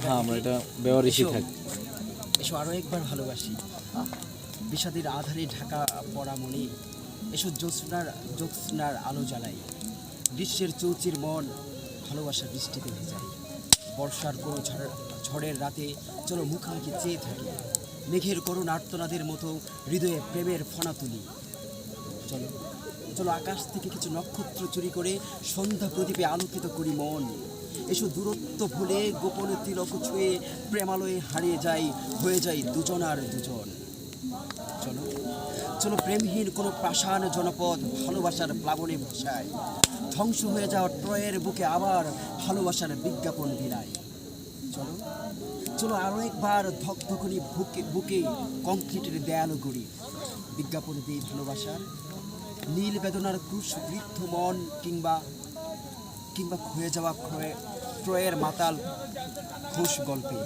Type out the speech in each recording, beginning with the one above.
হ্যাঁ আমরা এটা ব্যবহারই থাকি। এসো আরও একবার ভালোবাসি, বিষাদের আধারে ঢাকা পড়া মনে, এসো জ্যোৎস্নার আলো জ্বালাই, গ্রীষ্মের চৌচির মন ভালোবাসার বৃষ্টিতে ভেজাই, বর্ষার কোনো ঝড়ের রাতে চলো মুখোমুখি চেয়ে থাকি, মেঘের করুণ আর্তনাদের মতো হৃদয়ে প্রেমের ফনা তুলি। চলো চলো আকাশ থেকে কিছু নক্ষত্র চুরি করে সন্ধ্যা প্রদীপে আলোকিত করি মন, এসো দূরত্ব ভুলে গোপনে তিলক ছুঁয়ে প্রেমালয়ে হারিয়ে যাই, হয়ে যাই দুজন আর দুজন। চলো চলো প্রেমহীন কোনো পাষাণ জনপদ ভালোবাসার প্লাবনে ভাসায়, ধ্বংস হয়ে যাওয়া ট্রয়ের বুকে আবার ভালোবাসার বিজ্ঞাপন বিলাই। চলো চলো আরও একবার ধকধকনি বুকে বুকে কংক্রিটের দেয়াল গড়ি, বিজ্ঞাপন দিই ভালোবাসার নীল বেদনার ক্রুশবৃদ্ধ মন, কিংবা কিংবা ক্ষয়ে যাওয়া ক্রয়ের মাতাল ঘোষ গল্পে।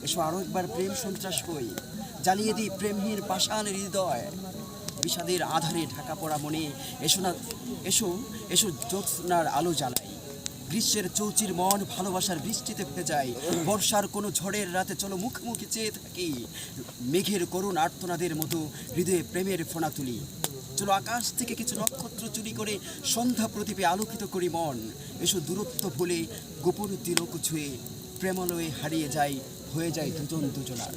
এসো আরও একবার প্রেম সন্ত্রাস হই, জ্বালিয়ে দিই প্রেমহীন পাষাণ হৃদয়, বিষাদের আধারে ঢাকা পড়া মনে, এসো না এসো এসো জ্যোৎস্নার আলো জ্বালাই, গ্রীষ্মের চৌচির মন ভালোবাসার বৃষ্টিতে ভেজায়, বর্ষার কোনো ঝড়ের রাতে চলো মুখোমুখি চেয়ে থাকি, মেঘের করুণ আর্তনাদের মতো হৃদয়ে প্রেমের ফোনা তুলি। চলো আকাশ থেকে কিছু নক্ষত্র চুরি করে সন্ধ্যা প্রদীপে আলোকিত করি মন, এসো দূরত্ব ভুলে গোপন তিলক ছুঁয়ে প্রেমালয়ে হারিয়ে যায়, হয়ে যায় দুজন দুজনার।